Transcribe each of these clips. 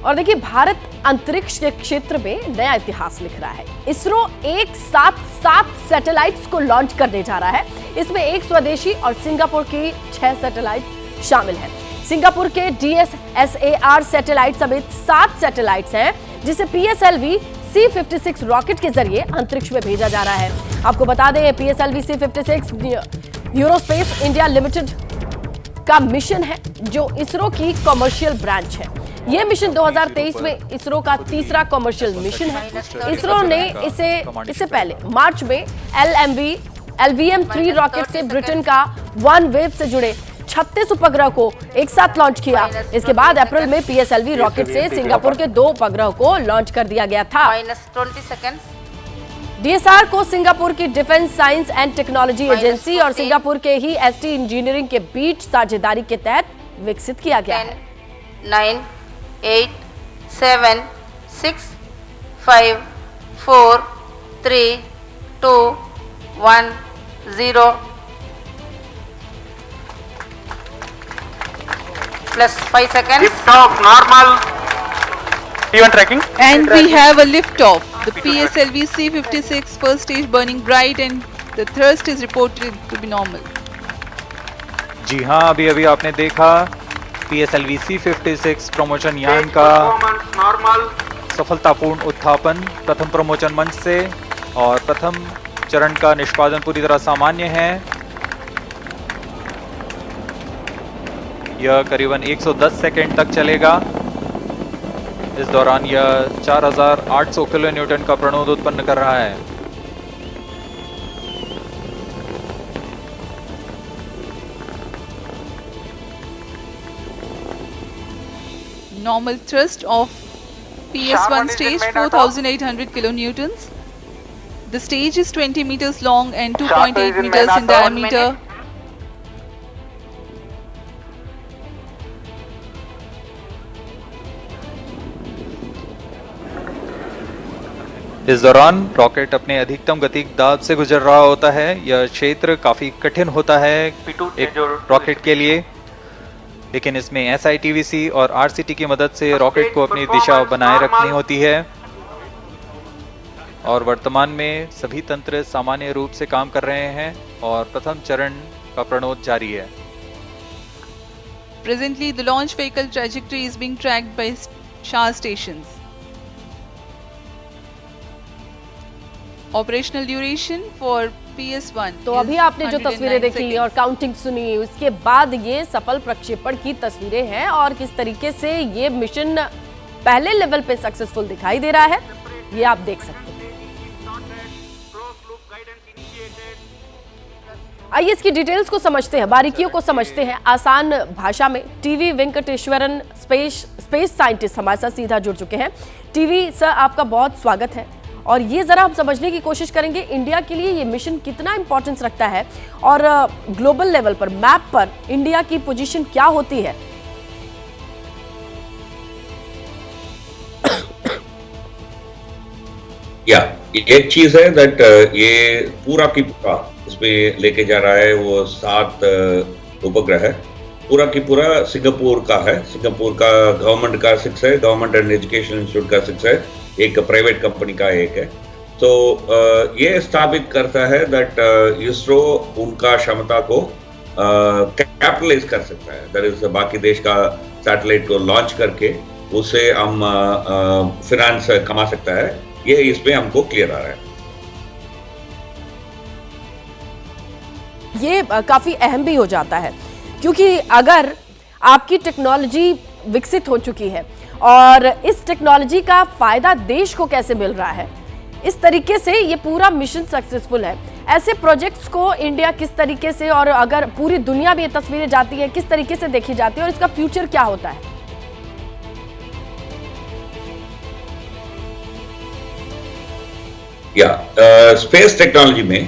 और देखिए, भारत अंतरिक्ष के क्षेत्र में नया इतिहास लिख रहा है। इसरो एक साथ 7 सैटेलाइट्स को लॉन्च करने जा रहा है। इसमें एक स्वदेशी और सिंगापुर की 6 सैटेलाइट शामिल है। सिंगापुर के DSSAR सैटेलाइट समेत 7 सैटेलाइट्स हैं, जिसे PSLV C56 रॉकेट के जरिए अंतरिक्ष में भेजा जा रहा है। आपको बता दें, PSLV C56 यूरोस्पेस इंडिया लिमिटेड का मिशन है, जो इसरो की कॉमर्शियल ब्रांच है। यह मिशन 2023 में इसरो का तीसरा कॉमर्शियल मिशन है। इसरो ने इससे पहले मार्च में LVM-3 रॉकेट से ब्रिटेन का OneWeb से जुड़े 36 उपग्रह को एक साथ लॉन्च किया। इसके बाद अप्रैल में PSLV रॉकेट से सिंगापुर के 2 उपग्रह को लॉन्च कर दिया गया था। DSR को सिंगापुर की defence science and technology agency और सिंगापुर के ही ST इंजीनियरिंग के बीच साझेदारी के तहत विकसित किया गया है। 9, 8, 7, 6, 5, 4, 3, 2, 1, 0 plus 5 seconds. Lift off, normal. T1 tracking. And we have a lift off. The PSLV C56 first stage burning bright and the thrust is reported to be normal. जी हाँ, अभी अभी आपने देखा PSLV C56 प्रमोशन यान का सफलतापूर्ण उत्थापन प्रथम promotion मंच से, और प्रथम चरण का निष्पादन पूरी तरह सामान्य है। यह करीबन 110 सेकेंड तक चलेगा। इस दौरान यह 4800 किलो न्यूटन का प्रणोद उत्पन्न कर रहा है। Normal thrust of PS1 stage 4800 kilonewtons. The stage is 20 meters long and 2.8 meters in diameter. इस दौरान रॉकेट अपने अधिकतम गतिक दाब से गुजर रहा होता है। यह क्षेत्र काफी कठिन होता है एक रॉकेट के लिए, लेकिन इसमें SITVC और RCT की मदद से रॉकेट को अपनी दिशा बनाए रखनी होती है। और वर्तमान में सभी तंत्र सामान्य रूप से काम कर रहे हैं और प्रथम चरण का प्रणोद जारी है। Presently, the launch vehicle trajectory is being tracked by SHAR stations. Operational duration for PS1. तो अभी आपने जो तस्वीरें देखी और काउंटिंग सुनी, उसके बाद ये सफल प्रक्षेपण की तस्वीरें हैं और किस तरीके से ये मिशन पहले लेवल पे सक्सेसफुल दिखाई दे रहा है, ये आप देख सकते हैं। आइए इसकी डिटेल्स को समझते हैं, बारीकियों को समझते हैं आसान भाषा में। टीवी वेंकटेश्वरन स्पेस साइंटिस्ट हमारे साथ सीधा जुड़ चुके हैं। टीवी सर, आपका बहुत स्वागत है। और ये जरा हम समझने की कोशिश करेंगे इंडिया के लिए ये मिशन कितना इंपॉर्टेंस रखता है और ग्लोबल लेवल पर, मैप पर इंडिया की पोजीशन क्या होती है। एक चीज है दैट ये पूरा की पूरा इसमें लेके जा रहा है, वो 7 उपग्रह है। पूरा की पूरा सिंगापुर का है। सिंगापुर का गवर्नमेंट का 6 है, गवर्नमेंट एंड एजुकेशन इंस्टीट्यूट का 6 है, एक प्राइवेट कंपनी का 1 है। तो ये स्थापित करता है दैट इसरो उनका क्षमता को कैपिटलाइज कर सकता है। दैट इज बाकी देश का सैटेलाइट को लॉन्च करके उससे हम फाइनेंस कमा सकता है। ये इसमें हमको क्लियर आ रहा है। ये काफी अहम भी हो जाता है, क्योंकि अगर आपकी टेक्नोलॉजी विकसित हो चुकी है और इस टेक्नोलॉजी का फायदा देश को कैसे मिल रहा है, इस तरीके से ये पूरा मिशन सक्सेसफुल है। ऐसे प्रोजेक्ट्स को इंडिया किस तरीके से, और अगर पूरी दुनिया में ये तस्वीरें जाती है, किस तरीके से देखी जाती है और इसका फ्यूचर क्या होता है? स्पेस टेक्नोलॉजी में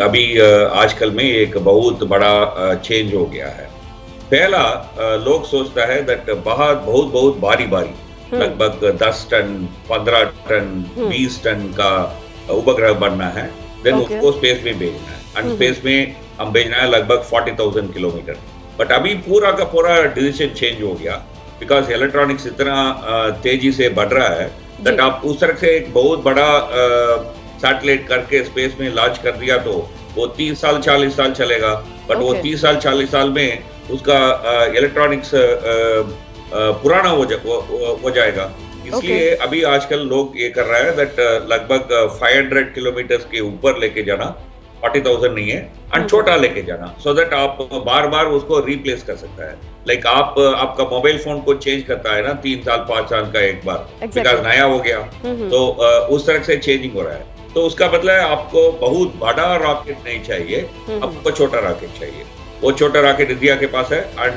अभी आजकल में एक बहुत बड़ा चेंज हो गया है। पहला लोग सोचता है दैट बहुत भारी लगभग 10 टन 15 टन 20 टन का उपग्रह बनना है, देन उसको स्पेस में भेजना है। एंड स्पेस में हम भेजना है लगभग 40,000 किलोमीटर। बट अभी पूरा का पूरा डिसीजन चेंज हो गया। बिकॉज इलेक्ट्रॉनिक्स इतना तेजी से बढ़ रहा है दैट आप उस तरह से एक बहुत बड़ा सैटेलाइट करके स्पेस में लॉन्च कर दिया तो वो 30 साल 40 साल चलेगा, बट वो 30 साल 40 साल में उसका इलेक्ट्रॉनिक्स पुराना हो जाएगा। इसलिए अभी आजकल लोग ये कर रहा है दैट लगभग 500 किलोमीटर के ऊपर लेके जाना, 40,000 नहीं है, और छोटा लेके जाना, सो दैट आप बार बार उसको रिप्लेस कर सकता है। लाइक आपका मोबाइल फोन को चेंज करता है ना 3 साल 5 साल का एक बार, बिकॉज नया हो गया, तो उस तरह से चेंजिंग हो रहा है। तो उसका मतलब है आपको बहुत बड़ा रॉकेट नहीं चाहिए, आपको छोटा रॉकेट चाहिए। वो छोटा रॉकेट इंडिया के पास है, एंड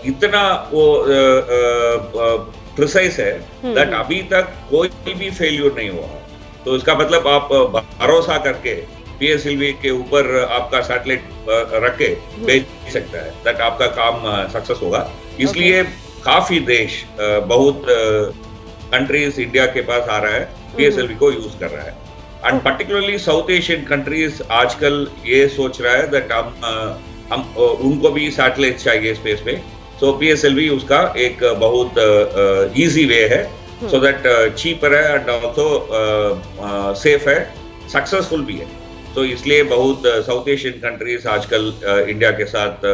इतना वो प्रिसाइज है दैट अभी तक कोई भी फेल्यूर नहीं हुआ। तो इसका मतलब आप भरोसा करके PSLV के ऊपर आपका सैटेलाइट रख के भेज सकता है, दैट आपका काम सक्सेस होगा। इसलिए काफी देश, बहुत कंट्रीज इंडिया के पास आ रहा है, PSLV को यूज कर रहा है, and particularly south Asian countries आजकल ये सोच रहा है दैट हम उनको भी सैटेलाइट चाहिए स्पेस में। सो PSLV उसका एक बहुत इजी वे है, सो दैट चीपर है एंड ऑल्सो सेफ है, सक्सेसफुल भी है। तो इसलिए बहुत साउथ एशियन कंट्रीज आजकल इंडिया के साथ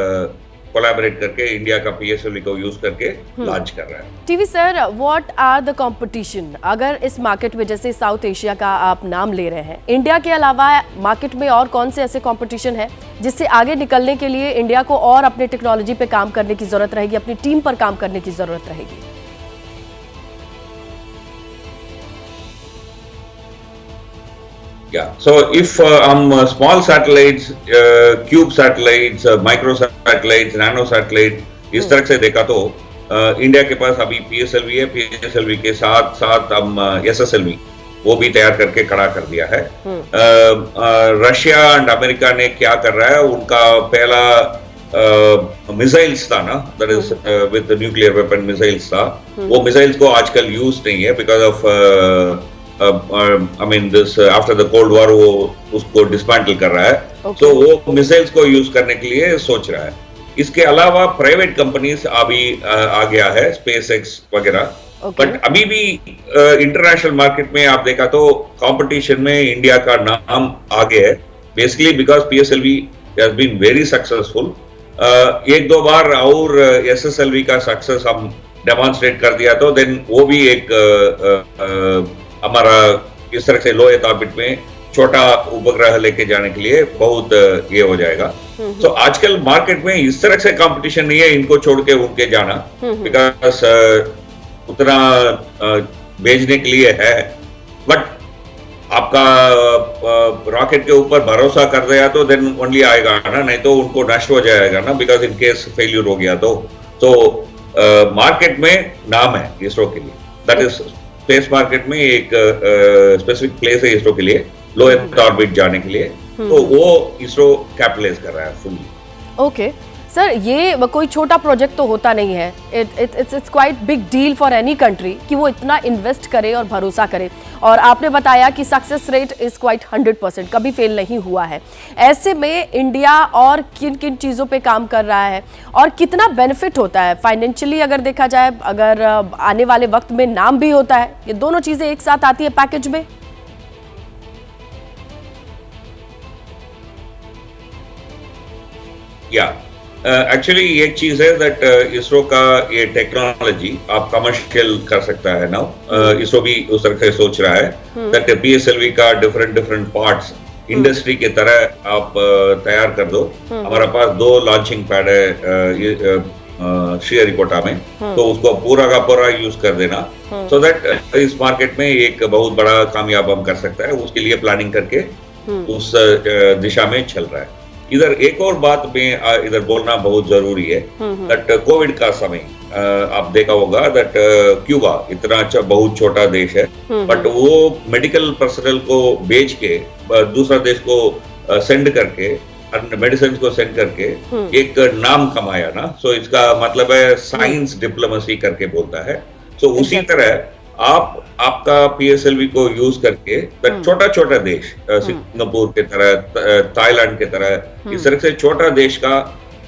कोलैबोरेट करके इंडिया का PSLV को यूज करके लॉन्च कर रहा है। TV sir, what are the competition अगर इस मार्केट में, जैसे साउथ एशिया का आप नाम ले रहे हैं, इंडिया के अलावा मार्केट में और कौन से ऐसे कंपटीशन है जिससे आगे निकलने के लिए इंडिया को और अपने टेक्नोलॉजी पे काम करने की जरूरत रहेगी, अपनी टीम पर काम करने की जरूरत रहेगी? Yeah, so if small satellites, cube satellites, micro satellites, nano satellite, इस तरह से देखा तो इंडिया के पास अभी PSLV है, PSLV के साथ साथ हम SSLV वो भी तैयार करके खड़ा कर दिया है। रशिया एंड अमेरिका ने क्या कर रहा है, उनका पहला मिसाइल्स था ना, that is with nuclear weapon missiles था, वो मिसाइल्स को आजकल यूज नहीं है because of I mean this after the Cold War वो उसको डिसमेंटल कर रहा है। तो वो मिसाइल्स को यूज करने के लिए सोच रहा है। इसके अलावा प्राइवेट कंपनीज अभी आ गया है, SpaceX वगैरह, बट अभी भी इंटरनेशनल मार्केट में आप देखा तो कंपटीशन में इंडिया का नाम आगे है, basically because PSLV has been very successful. एक दो बार और SSLV का सक्सेस हम डेमोन्स्ट्रेट कर दिया तो देन वो भी एक हमारा इस तरह से लो अर्थ ऑर्बिट में छोटा उपग्रह लेके जाने के लिए बहुत ये हो जाएगा। तो आजकल मार्केट में इस तरह से कंपटीशन नहीं है इनको छोड़ के उनके जाना, बिकॉज उतना भेजने के लिए है, बट आपका रॉकेट के ऊपर भरोसा कर दिया तो देन ओनली आएगा ना, नहीं तो उनको नष्ट हो जाएगा ना, बिकॉज इन केस फेल्यूर हो गया तो मार्केट में नाम है इसरो के लिए, दैट इज स्पेस मार्केट में एक स्पेसिफिक प्लेस है इसरो के लिए, लो अर्थ ऑर्बिट जाने के लिए, तो वो इसरो कैपिटलाइज कर रहा है फुल्ली। ओके सर, ये कोई छोटा प्रोजेक्ट तो होता नहीं है, it's quite big deal for any country कि वो इतना इन्वेस्ट करे और भरोसा करे, और आपने बताया कि सक्सेस रेट इज क्वाइट 100%, कभी फेल नहीं हुआ है। ऐसे में इंडिया और किन किन चीज़ों पे काम कर रहा है और कितना बेनिफिट होता है फाइनेंशियली अगर देखा जाए, अगर आने वाले वक्त में नाम भी होता है, ये दोनों चीज़ें एक साथ आती है पैकेज में? एक्चुअली एक चीज है दैट इसरो का ये टेक्नोलॉजी आप कमर्शियल कर सकता है नाउ, इसरो भी उस तरह से सोच रहा है दैट PSLV का डिफरेंट पार्ट्स इंडस्ट्री के तरह आप तैयार कर दो। हमारा पास 2 लॉन्चिंग पैड है श्रीहरिकोटा में, तो उसको पूरा का पूरा यूज कर देना, सो दैट इस मार्केट में एक बहुत बड़ा कामयाब हम कर सकता है। उसके लिए प्लानिंग करके उस दिशा में चल रहा है। इधर एक और बात में इधर बोलना बहुत जरूरी है दैट कोविड का समय आप देखा होगा दैट क्यूबा इतना बहुत छोटा देश है, बट वो मेडिकल पर्सनल को बेच के दूसरा देश को सेंड करके, मेडिसिन को सेंड करके एक नाम कमाया ना। सो इसका मतलब है साइंस डिप्लोमेसी करके बोलता है। सो उसी तरह आपका PSLV को यूज करके छोटा छोटा देश, सिंगापुर के तरह, थाईलैंड के तरह, इस तरह से छोटा देश का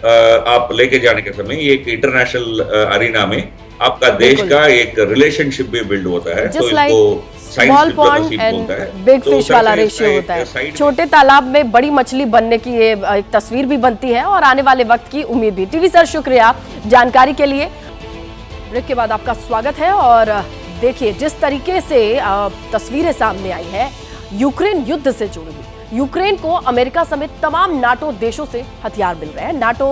आप लेके जाने के समय एक इंटरनेशनल अरीना में आपका देश का एक रिलेशनशिप भी बिल्ड होता है। तो इसको small pond and big fish वाला रेशियो होता है। छोटे तालाब में बड़ी मछली बनने की ये एक तस्वीर भी बनती है और आने वाले वक्त की उम्मीद भी। टीवी सर शुक्रिया जानकारी के लिए। ब्रेक के बाद आपका स्वागत है। और देखिए जिस तरीके से तस्वीरें सामने आई है यूक्रेन युद्ध से जुड़ी हुई। यूक्रेन को अमेरिका समेत तमाम नाटो देशों से हथियार मिल रहे हैं। नाटो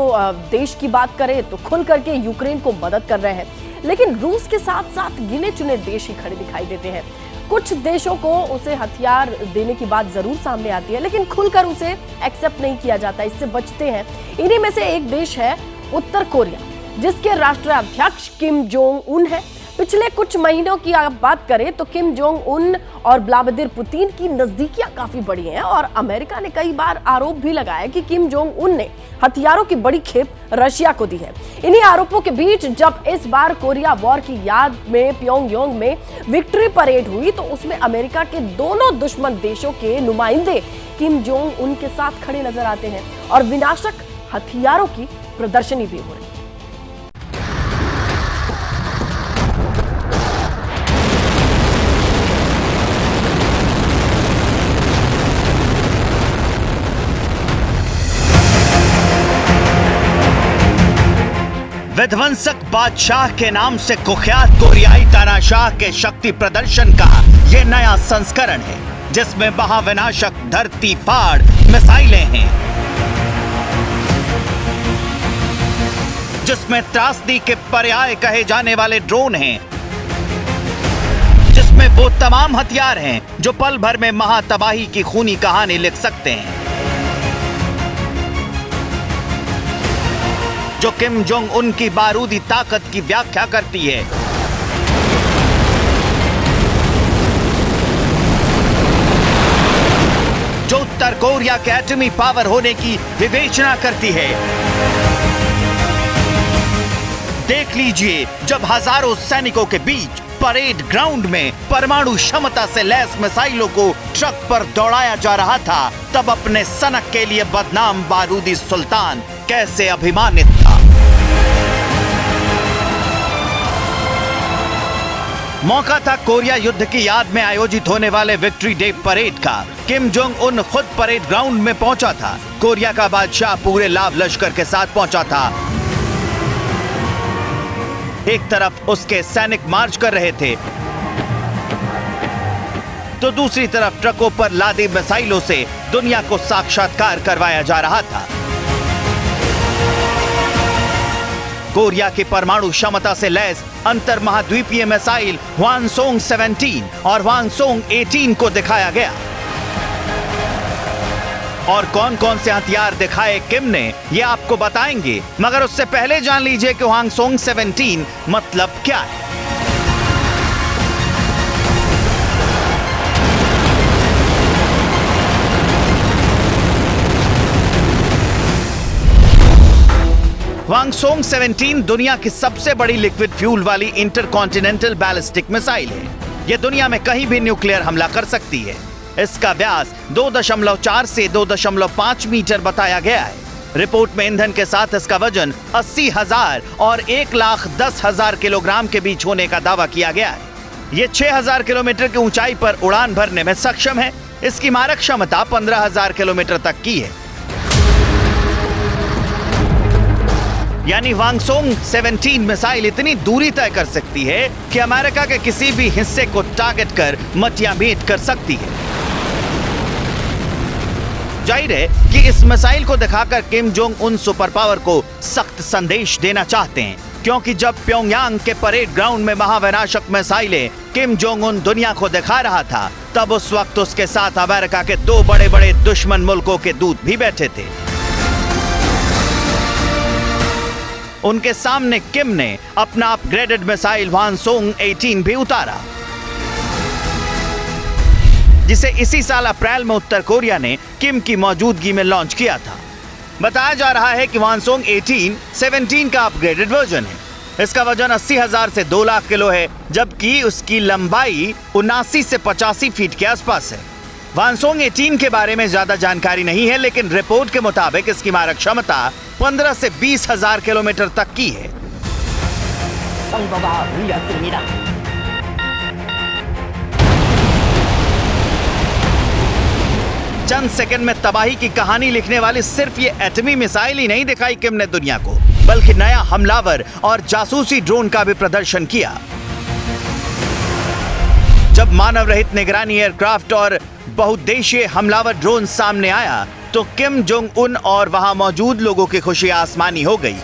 देश की बात करें तो खुल करके यूक्रेन को मदद कर रहे हैं, लेकिन रूस के साथ साथ गिने चुने देश ही खड़े दिखाई देते हैं। कुछ देशों को उसे हथियार देने की बात जरूर सामने आती है, लेकिन खुलकर उसे एक्सेप्ट नहीं किया जाता, इससे बचते हैं। इन्हीं में से एक देश है उत्तर कोरिया, जिसके राष्ट्राध्यक्ष किम जोंग उन है। पिछले कुछ महीनों की आप बात करें तो किम जोंग उन और व्लादिमीर पुतिन की नजदीकियां काफी बढ़ी हैं और अमेरिका ने कई बार आरोप भी लगाया कि किम जोंग उन ने हथियारों की बड़ी खेप रशिया को दी है। इन्हीं आरोपों के बीच जब इस बार कोरिया वॉर की याद में प्योंगयांग में विक्ट्री परेड हुई तो उसमें अमेरिका के दोनों दुश्मन देशों के नुमाइंदे किम जोंग उन के साथ खड़े नजर आते हैं और विनाशक हथियारों की प्रदर्शनी भी हो रही है। विध्वंसक बादशाह के नाम से कुख्यात कोरियाई तानाशाह के शक्ति प्रदर्शन का ये नया संस्करण है, जिसमें महाविनाशक धरती फाड़ मिसाइलें हैं, जिसमें त्रासदी के पर्याय कहे जाने वाले ड्रोन हैं, जिसमें वो तमाम हथियार हैं जो पल भर में महातबाही की खूनी कहानी लिख सकते हैं, जो किम जोंग उन की बारूदी ताकत की व्याख्या करती है। जो उत्तर कोरिया के एटमी पावर होने की विवेचना करती है। देख लीजिए, जब हजारों सैनिकों के बीच परेड ग्राउंड में परमाणु क्षमता से लैस मिसाइलों को ट्रक पर दौड़ाया जा रहा था, तब अपने सनक के लिए बदनाम बारूदी सुल्तान कैसे अभिमानित था। मौका था कोरिया युद्ध की याद में आयोजित होने वाले विक्ट्री डे परेड का। किम जोंग उन खुद परेड ग्राउंड में पहुंचा था। कोरिया का बादशाह पूरे लाव लश्कर के साथ पहुंचा था। एक तरफ उसके सैनिक मार्च कर रहे थे, तो दूसरी तरफ ट्रकों पर लादी मिसाइलों से दुनिया को साक्षात्कार करवाया जा रहा था। कोरिया की परमाणु क्षमता से लैस अंतर महाद्वीपीय मिसाइल हवानसोंग 17 और हवानसोंग 18 को दिखाया गया। और कौन कौन से हथियार दिखाए किम ने, ये आपको बताएंगे, मगर उससे पहले जान लीजिए कि हवानसोंग 17 मतलब क्या है। हवानसोंग 17 दुनिया की सबसे बड़ी लिक्विड फ्यूल वाली इंटरकॉन्टिनेंटल बैलिस्टिक मिसाइल है। यह दुनिया में कहीं भी न्यूक्लियर हमला कर सकती है। इसका व्यास 2.4 से 2.5 मीटर बताया गया है। रिपोर्ट में ईंधन के साथ इसका वजन 80,000 और 1,10,000 किलोग्राम के बीच होने का दावा किया गया है। ये 6,000 किलोमीटर की ऊंचाई पर उड़ान भरने में सक्षम है। इसकी मारक क्षमता 15,000 किलोमीटर तक की है। यानी हवानसोंग 17 मिसाइल इतनी दूरी तय कर सकती है कि अमेरिका के किसी भी हिस्से को टारगेट कर मटियामेट कर सकती है। जाहिर है कि इस मिसाइल को दिखाकर Kim Jong Un super power को सख्त संदेश देना चाहते हैं, क्योंकि जब प्योंगयांग के परेड ग्राउंड में महाविनाशक मिसाइलें किम जोंग उन दुनिया को दिखा रहा था, तब उस वक्त उसके साथ अमेरिका के 2 बड़े बड़े दुश्मन मुल्कों के दूत भी बैठे थे। उनके सामने किम ने अपना अपग्रेडेड मिसाइल हवानसोंग 18 भी उतारा, जिसे इसी साल अप्रैल में उत्तर कोरिया ने किम की मौजूदगी में लॉन्च किया था। बताया जा रहा है कि हवानसोंग 18 17 का अपग्रेडेड वर्जन है। इसका वजन 80,000 से 2 लाख किलो है, जबकि उसकी लंबाई 79 से 85 फीट के आसपास है। हवानसोंग 18 के बारे में ज्यादा जानकारी नहीं है, लेकिन रिपोर्ट के मुताबिक इसकी मारक क्षमता 15 से 20 हजार किलोमीटर तक की है। चंद सेकंड में तबाही की कहानी लिखने वाली सिर्फ ये एटमी मिसाइल ही नहीं दिखाई किम ने दुनिया को, बल्कि नया हमलावर और जासूसी ड्रोन का भी प्रदर्शन किया। जब मानव रहित निगरानी एयरक्राफ्ट और बहुउद्देशीय हमलावर ड्रोन सामने आया तो किम जोंग उन और वहां मौजूद लोगों की खुशी आसमानी हो गई।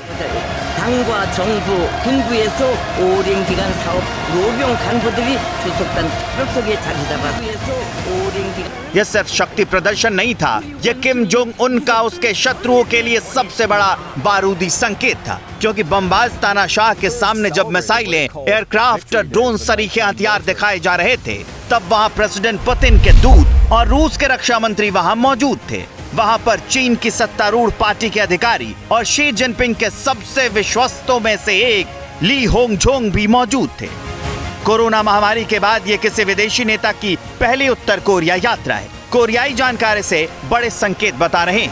당과 정부, 군부에서 오랜 기간 사업 노병 간부들이 주속단 특별석에 자리 잡았어요. 오랜 기간 यह सिर्फ शक्ति प्रदर्शन नहीं था, यह किम जोंग उन का उसके शत्रुओं के लिए सबसे बड़ा बारूदी संकेत था, क्योंकि बमबाज तानाशाह के सामने जब मिसाइलें, एयरक्राफ्ट, ड्रोन सरीखे हथियार दिखाए जा रहे थे, तब वहां प्रेसिडेंट पुतिन के दूत और रूस के रक्षा मंत्री वहां मौजूद थे। वहां पर चीन की सत्तारूढ़ पार्टी के अधिकारी और शी जिनपिंग के सबसे विश्वस्तों में से एक ली होंगझोंग भी मौजूद थे। कोरोना महामारी के बाद ये किसी विदेशी नेता की पहली उत्तर कोरिया यात्रा है। कोरियाई जानकारी से बड़े संकेत बता रहे हैं।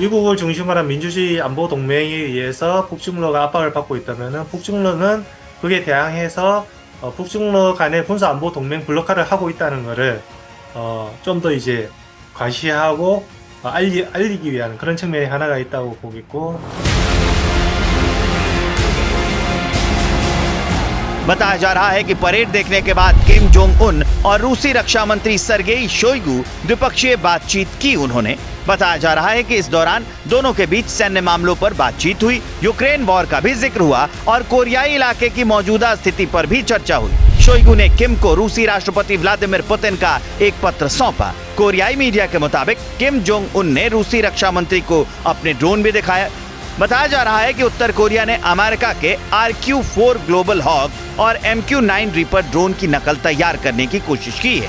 미국을 중심으로 한 민주주의 안보 동맹에 의해서 북중러가 압박을 받고 있다면은 북중러는 그에 대항해서 북중러 간의 군사 안보 동맹 블록화를 하고 있다는 것을 좀 더 이제 과시하고 알리기 위한 그런 측면이 하나가 있다고 보겠고. बताया जा रहा है कि परेड देखने के बाद किम जोंग उन और रूसी रक्षा मंत्री सर्गेई शोइगु द्विपक्षीय बातचीत की उन्होंने। बताया जा रहा है कि इस दौरान दोनों के बीच सैन्य मामलों पर बातचीत हुई, यूक्रेन वॉर का भी जिक्र हुआ और कोरियाई इलाके की मौजूदा स्थिति पर भी चर्चा हुई। शोइगु ने किम को रूसी राष्ट्रपति व्लादिमीर पुतिन का एक पत्र सौंपा। कोरियाई मीडिया के मुताबिक किम जोंग उन ने रूसी रक्षा मंत्री को अपने ड्रोन भी दिखाया। बताया जा रहा है कि उत्तर कोरिया ने अमेरिका के RQ-4 ग्लोबल हॉक और MQ-9 रीपर ड्रोन की नकल तैयार करने की कोशिश की है।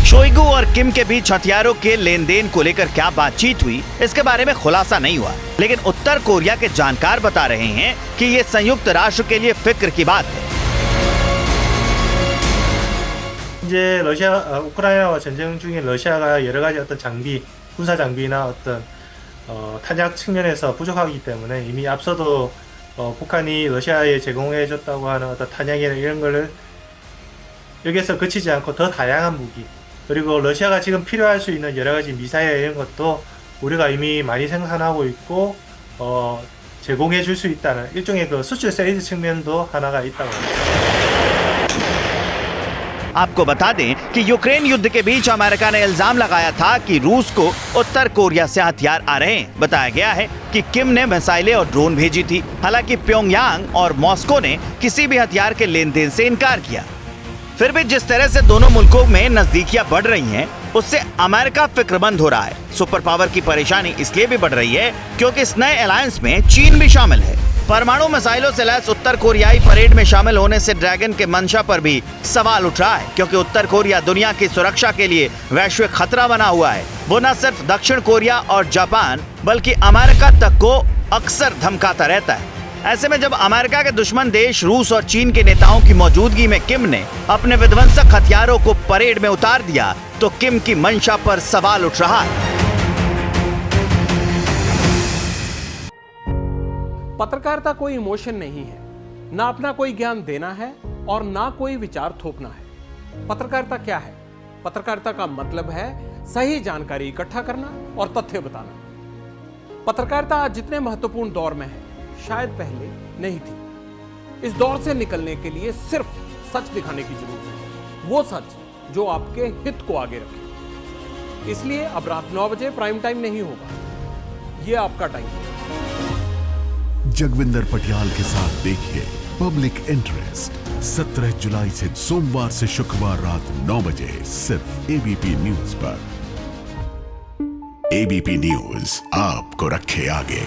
शोइगु और किम के बीच हथियारों के लेन देन को लेकर क्या बातचीत हुई, इसके बारे में खुलासा नहीं हुआ, लेकिन उत्तर कोरिया के जानकार बता रहे हैं कि ये संयुक्त राष्ट्र के लिए फिक्र की बात है। 이제 우크라이나와 전쟁 중에 러시아가 여러 가지 어떤 장비, 군사 장비나 어떤 탄약 측면에서 부족하기 때문에 이미 앞서도 북한이 러시아에 제공해줬다고 하는 어떤 탄약이나 이런 거를 여기에서 그치지 않고 더 다양한 무기, 그리고 러시아가 지금 필요할 수 있는 여러 가지 미사일 이런 것도 우리가 이미 많이 생산하고 있고 제공해 줄 수 있다는 일종의 그 수출 세일즈 측면도 하나가 있다고 합니다. आपको बता दें कि यूक्रेन युद्ध के बीच अमेरिका ने इल्जाम लगाया था कि रूस को उत्तर कोरिया से हथियार आ रहे हैं। बताया गया है कि किम ने मिसाइलें और ड्रोन भेजी थी। हालांकि प्योंगयांग और मॉस्को ने किसी भी हथियार के लेन देन से इनकार किया। फिर भी जिस तरह से दोनों मुल्कों में नजदीकियां बढ़ रही हैं, उससे अमेरिका फिक्रमंद हो रहा है। सुपर पावर की परेशानी इसलिए भी बढ़ रही है क्योंकि इस नए अलायंस में चीन भी शामिल है। परमाणु मिसाइलों से लैस उत्तर कोरियाई परेड में शामिल होने से ड्रैगन के मंशा पर भी सवाल उठ रहा है, क्योंकि उत्तर कोरिया दुनिया की सुरक्षा के लिए वैश्विक खतरा बना हुआ है। वो न सिर्फ दक्षिण कोरिया और जापान बल्कि अमेरिका तक को अक्सर धमकाता रहता है। ऐसे में जब अमेरिका के दुश्मन देश रूस और चीन के नेताओं की मौजूदगी में किम ने अपने विध्वंसक हथियारों को परेड में उतार दिया तो किम की मंशा पर सवाल उठ रहा है। पत्रकारिता कोई इमोशन नहीं है, ना अपना कोई ज्ञान देना है और ना कोई विचार थोपना है। पत्रकारिता क्या है? पत्रकारिता का मतलब है सही जानकारी इकट्ठा करना और तथ्य बताना। पत्रकारिता आज जितने महत्वपूर्ण दौर में है, शायद पहले नहीं थी। इस दौर से निकलने के लिए सिर्फ सच दिखाने की जरूरत है, वो सच जो आपके हित को आगे रखे। इसलिए अब रात 9 बजे प्राइम टाइम नहीं होगा, ये आपका टाइम है। जगविंदर पटियाल के साथ देखिए पब्लिक इंटरेस्ट 17 जुलाई से सोमवार से शुक्रवार रात 9 बजे सिर्फ एबीपी न्यूज पर। एबीपी न्यूज आपको रखे आगे।